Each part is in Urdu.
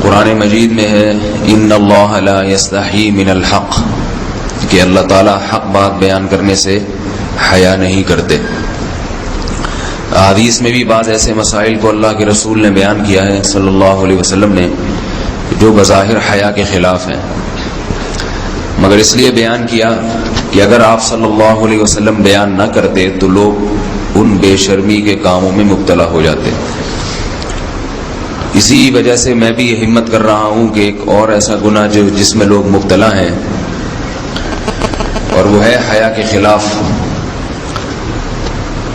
قرآن مجید میں ہے ان اللہ لا یستحی من الحق، کہ اللہ تعالیٰ حق بات بیان کرنے سے حیا نہیں کرتے۔ حدیث میں بھی بعض ایسے مسائل کو اللہ کے رسول نے بیان کیا ہے صلی اللہ علیہ وسلم نے جو بظاہر حیا کے خلاف ہیں، مگر اس لیے بیان کیا کہ اگر آپ صلی اللہ علیہ وسلم بیان نہ کرتے تو لوگ ان بے شرمی کے کاموں میں مبتلا ہو جاتے۔ اسی وجہ سے میں بھی یہ ہمت کر رہا ہوں کہ ایک اور ایسا گناہ جس میں لوگ مبتلا ہیں، اور وہ ہے حیا کے خلاف،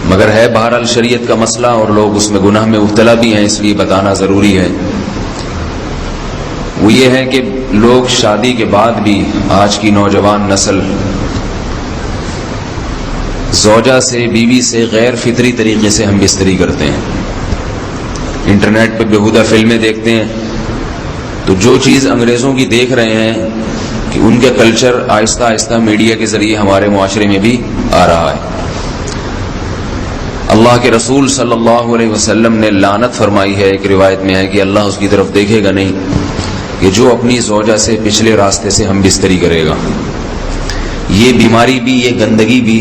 مگر ہے بہرحال شریعت کا مسئلہ اور لوگ اس میں گناہ میں مبتلا بھی ہیں، اس لیے بتانا ضروری ہے۔ وہ یہ ہے کہ لوگ شادی کے بعد بھی، آج کی نوجوان نسل زوجہ سے، بیوی سے غیر فطری طریقے سے ہم بستری کرتے ہیں۔ انٹرنیٹ پہ بےہودہ فلمیں دیکھتے ہیں، تو جو چیز انگریزوں کی دیکھ رہے ہیں کہ ان کے کلچر آہستہ آہستہ میڈیا کے ذریعے ہمارے معاشرے میں بھی آ رہا ہے۔ اللہ کے رسول صلی اللہ علیہ وسلم نے لعنت فرمائی ہے، ایک روایت میں ہے کہ اللہ اس کی طرف دیکھے گا نہیں کہ جو اپنی زوجہ سے پچھلے راستے سے ہم بستری کرے گا۔ یہ بیماری بھی، یہ گندگی بھی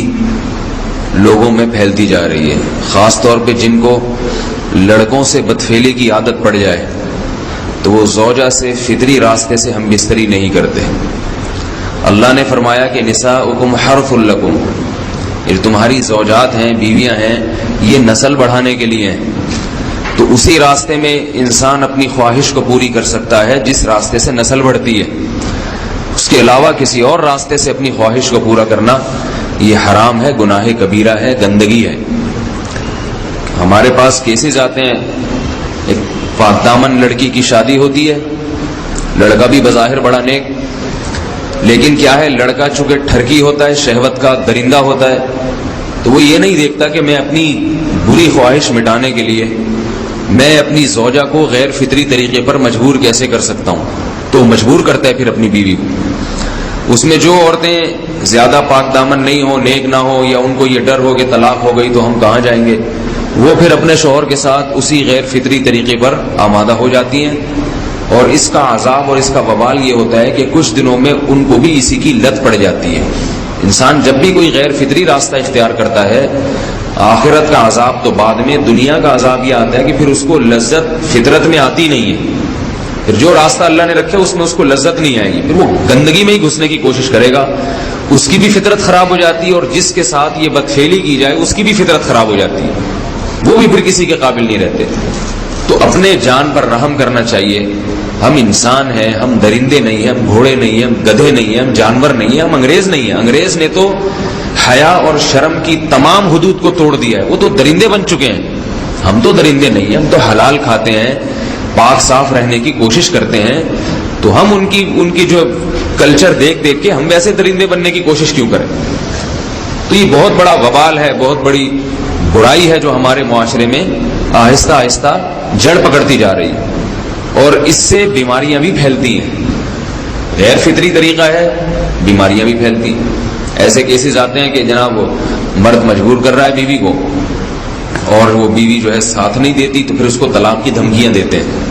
لوگوں میں پھیلتی جا رہی ہے، خاص طور پہ جن کو لڑکوں سے بدفعلی کی عادت پڑ جائے تو وہ زوجہ سے فطری راستے سے ہم بستری نہیں کرتے۔ اللہ نے فرمایا کہ نساؤکم حرث لکم، یہ تمہاری زوجات ہیں، بیویاں ہیں، یہ نسل بڑھانے کے لیے ہیں۔ تو اسی راستے میں انسان اپنی خواہش کو پوری کر سکتا ہے جس راستے سے نسل بڑھتی ہے، اس کے علاوہ کسی اور راستے سے اپنی خواہش کو پورا کرنا یہ حرام ہے، گناہ کبیرہ ہے، گندگی ہے۔ ہمارے پاس کیسز آتے ہیں، ایک پاک دامن لڑکی کی شادی ہوتی ہے، لڑکا بھی بظاہر بڑا نیک، لیکن کیا ہے، لڑکا چونکہ ٹھرکی ہوتا ہے، شہوت کا درندہ ہوتا ہے، تو وہ یہ نہیں دیکھتا کہ میں اپنی بری خواہش مٹانے کے لیے میں اپنی زوجہ کو غیر فطری طریقے پر مجبور کیسے کر سکتا ہوں، تو مجبور کرتا ہے پھر اپنی بیوی کو۔ اس میں جو عورتیں زیادہ پاک دامن نہیں ہو، نیک نہ ہو، یا ان کو یہ ڈر ہو کہ طلاق ہو گئی تو ہم کہاں جائیں گے، وہ پھر اپنے شوہر کے ساتھ اسی غیر فطری طریقے پر آمادہ ہو جاتی ہیں، اور اس کا عذاب اور اس کا وبال یہ ہوتا ہے کہ کچھ دنوں میں ان کو بھی اسی کی لت پڑ جاتی ہے۔ انسان جب بھی کوئی غیر فطری راستہ اختیار کرتا ہے، آخرت کا عذاب تو بعد میں، دنیا کا عذاب یہ آتا ہے کہ پھر اس کو لذت فطرت میں آتی نہیں ہے، پھر جو راستہ اللہ نے رکھے اس میں اس کو لذت نہیں آئے گی، پھر وہ گندگی میں ہی گھسنے کی کوشش کرے گا، اس کی بھی فطرت خراب ہو جاتی ہے، اور جس کے ساتھ یہ بدفعلی کی جائے اس کی بھی فطرت خراب ہو جاتی ہے، وہ بھی پھر کسی کے قابل نہیں رہتے۔ تو اپنے جان پر رحم کرنا چاہیے۔ ہم انسان ہیں، ہم درندے نہیں ہیں، ہم گھوڑے نہیں ہیں، ہم گدھے نہیں ہیں، ہم جانور نہیں ہیں، ہم انگریز نہیں ہیں۔ انگریز نے تو حیا اور شرم کی تمام حدود کو توڑ دیا ہے، وہ تو درندے بن چکے ہیں، ہم تو درندے نہیں ہیں، ہم تو حلال کھاتے ہیں، پاک صاف رہنے کی کوشش کرتے ہیں، تو ہم ان کی جو کلچر دیکھ دیکھ کے ہم ویسے درندے بننے کی کوشش کیوں کریں؟ تو یہ بہت بڑا وبال ہے، بہت بڑی برائی ہے جو ہمارے معاشرے میں آہستہ آہستہ جڑ پکڑتی جا رہی ہے، اور اس سے بیماریاں بھی پھیلتی ہیں۔ غیر فطری طریقہ ہے، بیماریاں بھی پھیلتی ہیں۔ ایسے کیسز آتے ہیں کہ جناب وہ مرد مجبور کر رہا ہے بیوی کو، اور وہ بیوی جو ہے ساتھ نہیں دیتی، تو پھر اس کو طلاق کی دھمکیاں دیتے ہیں۔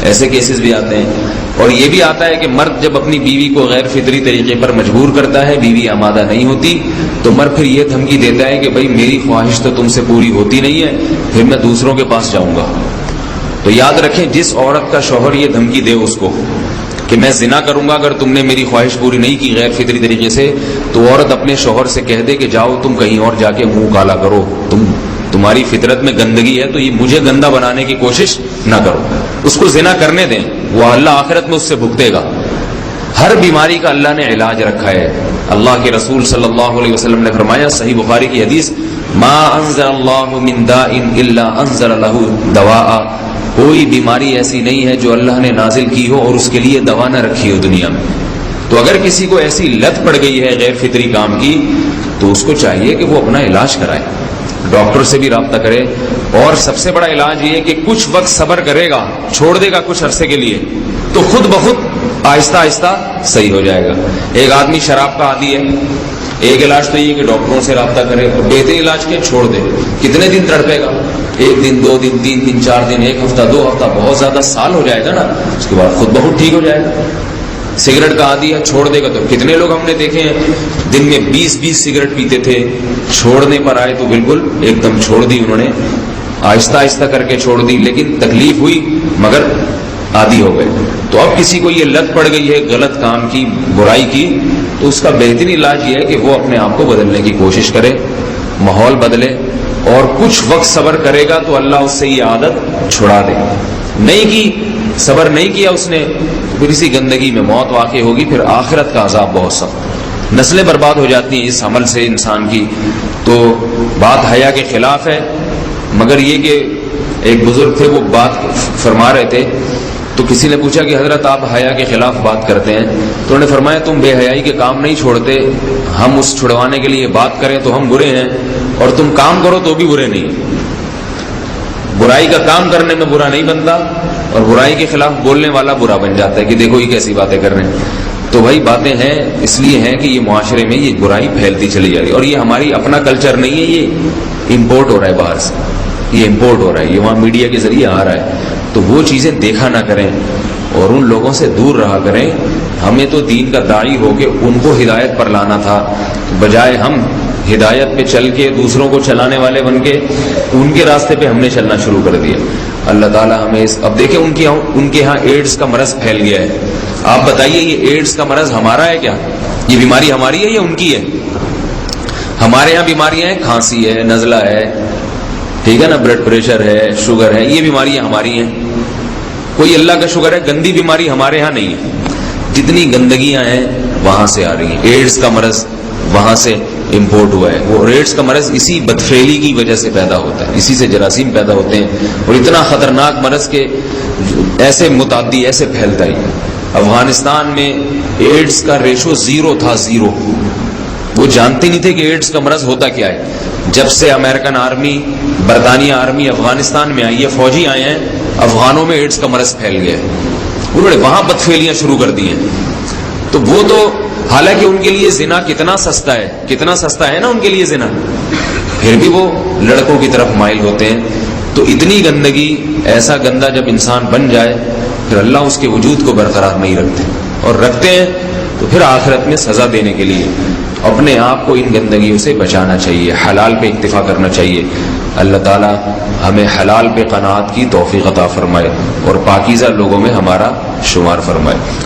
ایسے کیسز بھی آتے ہیں، اور یہ بھی آتا ہے کہ مرد جب اپنی بیوی کو غیر فطری طریقے پر مجبور کرتا ہے، بیوی آمادہ نہیں ہوتی، تو مرد پھر یہ دھمکی دیتا ہے کہ بھائی میری خواہش تو تم سے پوری ہوتی نہیں ہے، پھر میں دوسروں کے پاس جاؤں گا۔ تو یاد رکھیں، جس عورت کا شوہر یہ دھمکی دے اس کو کہ میں زنا کروں گا اگر تم نے میری خواہش پوری نہیں کی غیر فطری طریقے سے، تو عورت اپنے شوہر سے کہہ دے کہ جاؤ تم کہیں اور جا کے منہ کالا کرو، تمہاری فطرت میں گندگی ہے، تو یہ مجھے گندا بنانے کی کوشش نہ کرو، اس کو زنا کرنے دیں، وہ اللہ آخرت میں اس سے بھگتے گا۔ ہر بیماری کا اللہ نے علاج رکھا ہے۔ اللہ کے رسول صلی اللہ علیہ وسلم نے فرمایا، صحیح بخاری کی حدیث، ما انزل اللہ من داء الا انزل له دواء، کوئی بیماری ایسی نہیں ہے جو اللہ نے نازل کی ہو اور اس کے لیے دوا نہ رکھی ہو دنیا میں۔ تو اگر کسی کو ایسی لت پڑ گئی ہے غیر فطری کام کی، تو اس کو چاہیے کہ وہ اپنا علاج کرائے، ڈاکٹر سے بھی رابطہ کرے، اور سب سے بڑا علاج یہ ہے کہ کچھ وقت صبر کرے گا، چھوڑ دے گا کچھ عرصے کے لیے، تو خود بخود آہستہ آہستہ صحیح ہو جائے گا۔ ایک آدمی شراب کا عادی ہے، ایک علاج تو یہ کہ ڈاکٹروں سے رابطہ کرے، اور بہترین علاج کے چھوڑ دے. کتنے دن تڑپے گا؟ 1 دن 2 دن 3 دن 4 دن 1 ہفتہ 2 ہفتہ، بہت زیادہ سال ہو جائے گا نا، اس کے بعد خود بہت ٹھیک ہو جائے گا. سگریٹ کا عادی ہے، چھوڑ دے گا تو کتنے لوگ ہم نے دیکھے ہیں دن میں 20 سگریٹ پیتے تھے، چھوڑنے پر آئے تو بالکل ایک دم چھوڑ دی انہوں نے، آہستہ آہستہ کر کے چھوڑ دی، لیکن تکلیف ہوئی مگر عادی ہو گئے. تو اب کسی کو یہ لت پڑ گئی ہے غلط کام کی، برائی کی، تو اس کا بہترین علاج یہ ہے کہ وہ اپنے آپ کو بدلنے کی کوشش کرے، ماحول بدلے، اور کچھ وقت صبر کرے گا تو اللہ اس سے یہ عادت چھڑا دے. نہیں کی، صبر نہیں کیا اس نے، پھر اسی گندگی میں موت واقع ہوگی، پھر آخرت کا عذاب بہت سخت. نسلیں برباد ہو جاتی ہیں اس عمل سے انسان کی. تو بات حیا کے خلاف ہے، مگر یہ کہ ایک بزرگ تھے وہ بات فرما رہے تھے، تو کسی نے پوچھا کہ حضرت آپ حیا کے خلاف بات کرتے ہیں، تو انہوں نے فرمایا تم بے حیائی کے کام نہیں چھوڑتے، ہم اس چھڑوانے کے لیے بات کریں تو ہم برے ہیں، اور تم کام کرو تو بھی برے نہیں. برائی کا کام کرنے میں برا نہیں بنتا، اور برائی کے خلاف بولنے والا برا بن جاتا ہے کہ دیکھو یہ کیسی باتیں کر رہے ہیں. تو بھائی باتیں ہیں اس لیے ہیں کہ یہ معاشرے میں یہ برائی پھیلتی چلی جا رہی ہے، اور یہ ہماری اپنا کلچر نہیں ہے، یہ امپورٹ ہو رہا ہے باہر سے، یہ امپورٹ ہو رہا ہے، یہ وہاں میڈیا کے ذریعے آ رہا ہے. تو وہ چیزیں دیکھا نہ کریں اور ان لوگوں سے دور رہا کریں. ہمیں تو دین کا داعی ہو کے ان کو ہدایت پر لانا تھا، بجائے ہم ہدایت پہ چل کے دوسروں کو چلانے والے بن کے ان کے راستے پہ ہم نے چلنا شروع کر دیا. اللہ تعالیٰ ہمیں اب دیکھیں ان کے ہاں ایڈز کا مرض پھیل گیا ہے. آپ بتائیے یہ ایڈز کا مرض ہمارا ہے کیا؟ یہ بیماری ہماری ہے یا ان کی ہے؟ ہمارے یہاں بیماریاں ہیں، کھانسی ہے، نزلہ ہے، ٹھیک ہے نا، بلڈ پریشر ہے، شوگر ہے، یہ بیماریاں ہماری ہیں. کوئی اللہ کا شکر ہے گندی بیماری ہمارے ہاں نہیں ہے. جتنی گندگیاں ہیں وہاں سے آ رہی ہیں. ایڈز کا مرض وہاں سے امپورٹ ہوا ہے. وہ ایڈز کا مرض اسی بدفعلی کی وجہ سے پیدا ہوتا ہے، اسی سے جراثیم پیدا ہوتے ہیں، اور اتنا خطرناک مرض کہ ایسے متعدی ایسے پھیلتا ہی. افغانستان میں ایڈز کا ریشو 0 تھا، 0. وہ جانتے نہیں تھے کہ ایڈز کا مرض ہوتا کیا ہے. جب سے امریکن آرمی، برطانیہ آرمی افغانستان میں آئی ہے، فوجی آئے ہیں، افغانوں میں ایڈز کا مرض پھیل گیا ہے. انہوں نے وہاں بدفعلیاں شروع کر دی ہیں. تو وہ تو حالانکہ ان کے لیے زنا کتنا سستا ہے، کتنا سستا ہے نا ان کے لیے زنا، پھر بھی وہ لڑکوں کی طرف مائل ہوتے ہیں. تو اتنی گندگی، ایسا گندا جب انسان بن جائے پھر اللہ اس کے وجود کو برقرار نہیں رکھتے، اور رکھتے ہیں تو پھر آخرت میں سزا دینے کے لیے اپنے آپ کو ان گندگیوں سے بچانا چاہیے، حلال پہ اکتفا کرنا چاہیے. اللہ تعالی ہمیں حلال پہ قناعت کی توفیق عطا فرمائے اور پاکیزہ لوگوں میں ہمارا شمار فرمائے.